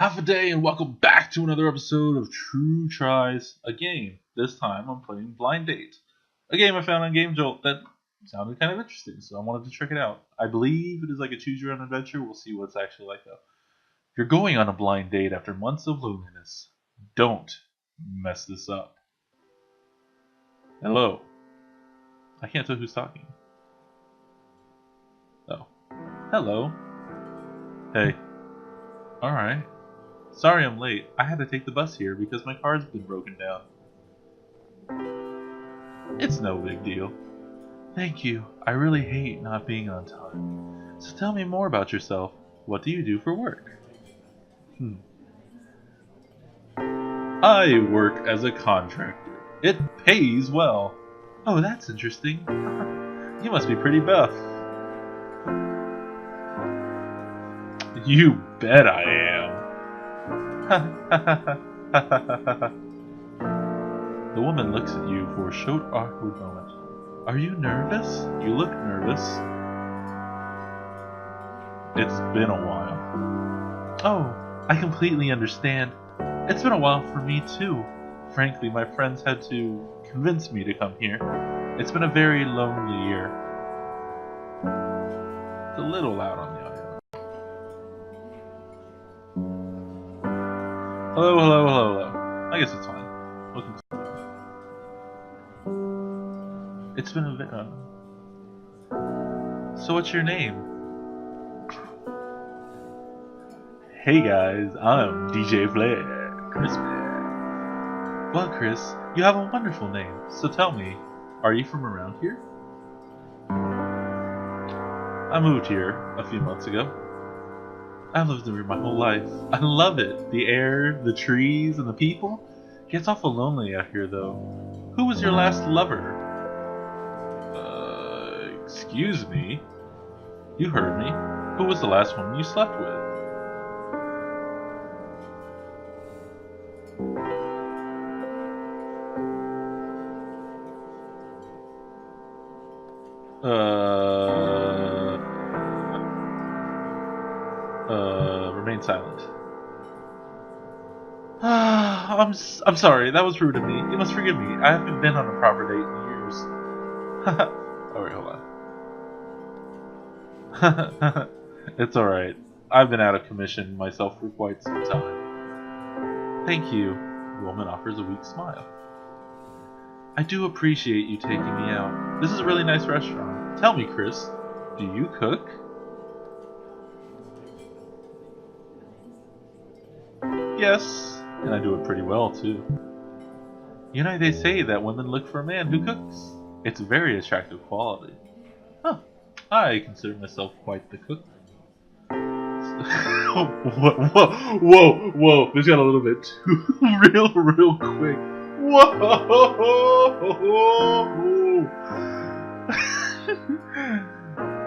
Half a day and welcome back to another episode of True Tries, a game. This time I'm playing Blind Date, a game I found on gamejolt that sounded kind of interesting, so I wanted to check it out. I believe it is like a choose your own adventure. We'll see what it's actually like though. If you're going on a blind date after months of loneliness, don't mess this up. Hello. I can't tell who's talking. Oh. Hello. Hey. Alright. Sorry I'm late. I had to take the bus here because my car's been broken down. It's no big deal. Thank you. I really hate not being on time. So tell me more about yourself. What do you do for work? I work as a contractor. It pays well. Oh, that's interesting. You must be pretty buff. You bet I am. The woman looks at you for a short, awkward moment. Are you nervous? You look nervous. It's been a while. Oh, I completely understand. It's been a while for me too. Frankly, my friends had to convince me to come here. It's been a very lonely year. It's a little loud on the audio. Hello. I guess it's fine. Welcome to... It's been a bit... So what's your name? Hey guys, I'm DJ Flair, Chris Flair. Well, Chris, you have a wonderful name. So tell me, are you from around here? I moved here a few months ago. I've lived here my whole life. I love it. The air, the trees, and the people. Gets awful lonely out here, though. Who was your last lover? Excuse me? You heard me. Who was the last woman you slept with? Remain silent. I'm sorry, that was rude of me. You must forgive me. I haven't been on a proper date in years. Alright, hold on. It's alright. I've been out of commission myself for quite some time. Thank you. The woman offers a weak smile. I do appreciate you taking me out. This is a really nice restaurant. Tell me, Chris, do you cook? Yes, and I do it pretty well, too. You know, they say that women look for a man who cooks. It's a very attractive quality. Huh. I consider myself quite the cook. Whoa. This got a little bit too real quick. Whoa!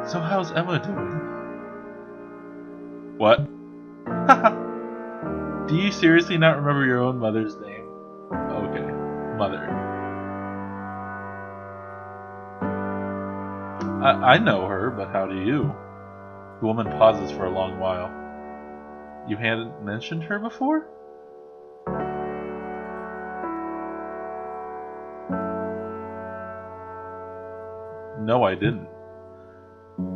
So how's Emma doing? What? Do you seriously not remember your own mother's name? Okay, mother. I know her, but how do you? The woman pauses for a long while. You hadn't mentioned her before? No, I didn't.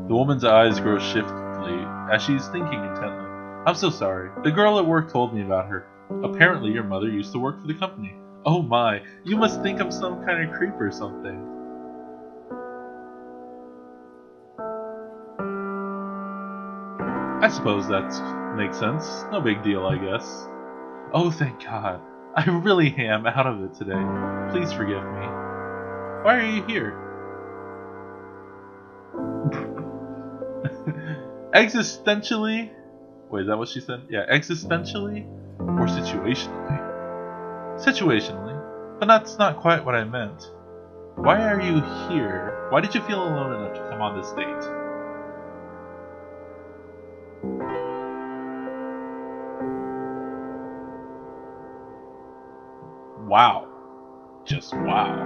The woman's eyes grow shiftly as she's thinking intently. I'm so sorry. The girl at work told me about her. Apparently your mother used to work for the company. Oh my, you must think I'm some kind of creep or something. I suppose that makes sense. No big deal, I guess. Oh, thank God. I really am out of it today. Please forgive me. Why are you here? Existentially? Wait, is that what she said? Yeah, existentially or situationally? Situationally, but that's not quite what I meant. Why are you here? Why did you feel alone enough to come on this date? Wow. Just wow.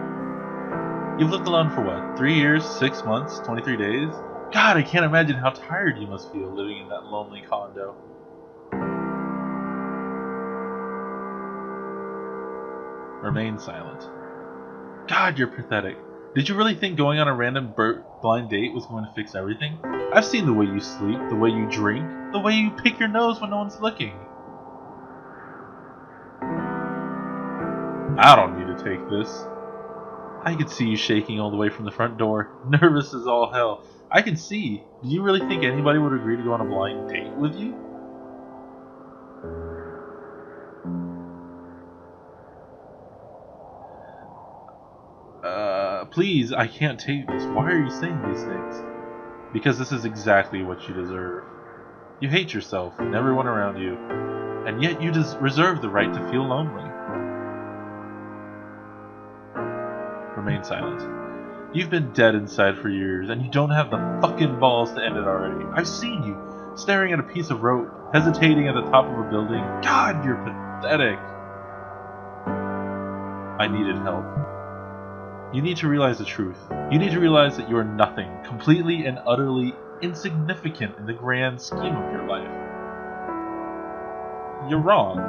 You've lived alone for what? 3 years, 6 months, 23 days? God, I can't imagine how tired you must feel living in that lonely condo. Remain silent. God, you're pathetic. Did you really think going on a random blind date was going to fix everything? I've seen the way you sleep, the way you drink, the way you pick your nose when no one's looking. I don't need to take this. I could see you shaking all the way from the front door, nervous as all hell. I can see. Do you really think anybody would agree to go on a blind date with you? Please, I can't take this. Why are you saying these things? Because this is exactly what you deserve. You hate yourself and everyone around you, and yet you reserve the right to feel lonely. Remain silent. You've been dead inside for years, and you don't have the fucking balls to end it already. I've seen you, staring at a piece of rope, hesitating at the top of a building. God, you're pathetic. I needed help. You need to realize the truth. You need to realize that you are nothing, completely and utterly insignificant in the grand scheme of your life. You're wrong.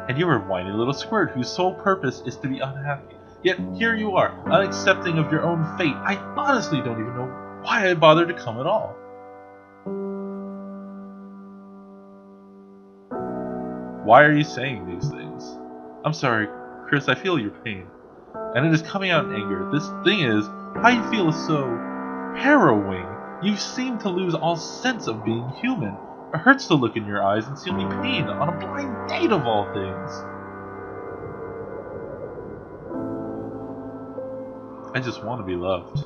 And you're a whiny little squirt whose sole purpose is to be unhappy. Yet here you are, unaccepting of your own fate. I honestly don't even know why I bothered to come at all. Why are you saying these things? I'm sorry, Chris, I feel your pain. And it is coming out in anger. This thing is, how you feel is so harrowing. You seem to lose all sense of being human. It hurts to look in your eyes and see only pain on a blind date of all things. I just want to be loved.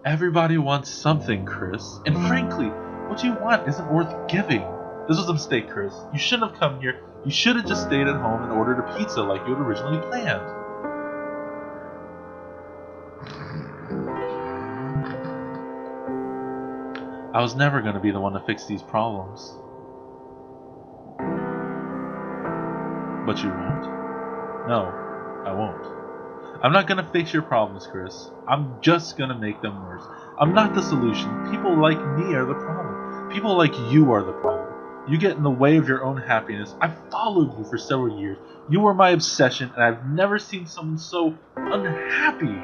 Everybody wants something, Chris. And frankly, what you want isn't worth giving. This was a mistake, Chris. You shouldn't have come here. You should have just stayed at home and ordered a pizza like you had originally planned. I was never going to be the one to fix these problems. But you won't. No, I won't. I'm not going to fix your problems, Chris. I'm just going to make them worse. I'm not the solution. People like me are the problem. People like you are the problem. You get in the way of your own happiness. I've followed you for several years. You were my obsession, and I've never seen someone so unhappy.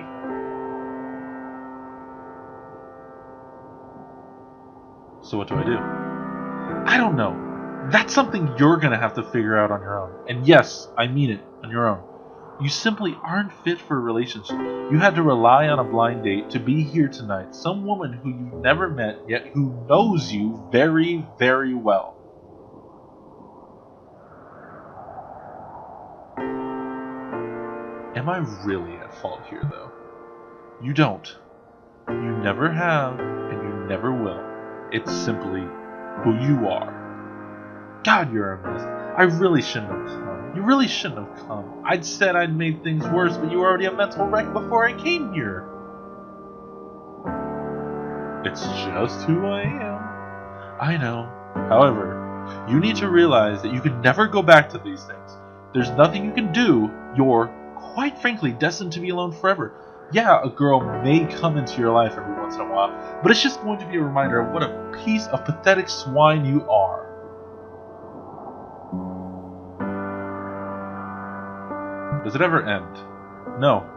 So what do? I don't know. That's something you're going to have to figure out on your own. And yes, I mean it, on your own. You simply aren't fit for a relationship. You had to rely on a blind date to be here tonight. Some woman who you've never met, yet who knows you very, very well. Am I really at fault here, though? You don't. You never have, and you never will. It's simply who you are. God, you're a mess. I really shouldn't have come. You really shouldn't have come. I'd said I'd made things worse, but you were already a mental wreck before I came here. It's just who I am. I know. However, you need to realize that you can never go back to these things. There's nothing you can do. You're, quite frankly, destined to be alone forever. Yeah, a girl may come into your life every once in a while, but it's just going to be a reminder of what a piece of pathetic swine you are. Does it ever end? No.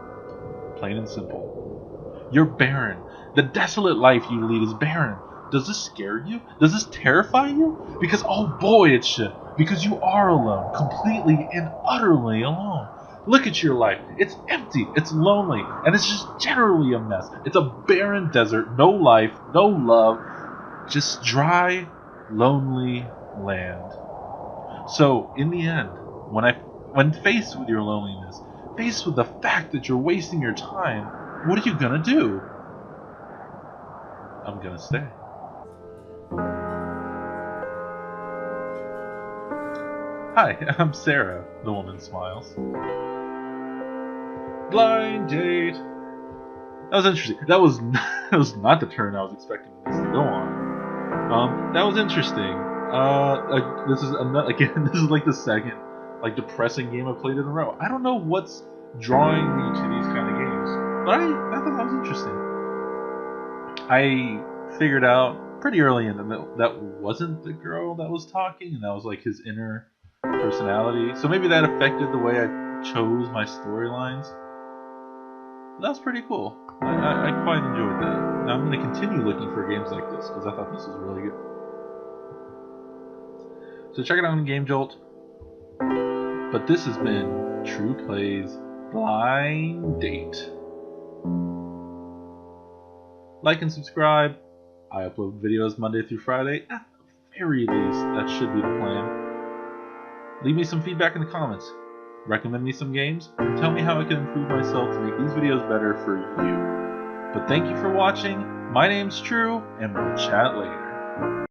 Plain and simple. You're barren. The desolate life you lead is barren. Does this scare you? Does this terrify you? Because, oh boy, it should. Because you are alone. Completely and utterly alone. Look at your life. It's empty, it's lonely, and it's just generally a mess. It's a barren desert, no life, no love, just dry, lonely land. So, in the end, when faced with your loneliness, faced with the fact that you're wasting your time, what are you gonna do? I'm gonna stay. Hi, I'm Sarah, the woman smiles. Blind date. That was interesting. That was not the turn I was expecting this to go on. That was interesting. This is again. This is like the second depressing game I've played in a row. I don't know what's drawing me to these kind of games, but I thought that was interesting. I figured out pretty early in that wasn't the girl that was talking, and that was like his inner personality. So maybe that affected the way I chose my storylines. That was pretty cool. I quite enjoyed that. Now I'm going to continue looking for games like this because I thought this was really good. So check it out on GameJolt. But this has been True Plays Blind Date. Like and subscribe. I upload videos Monday through Friday. At the very least, that should be the plan. Leave me some feedback in the comments. Recommend me some games, and tell me how I can improve myself to make these videos better for you. But thank you for watching. My name's True, and we'll chat later.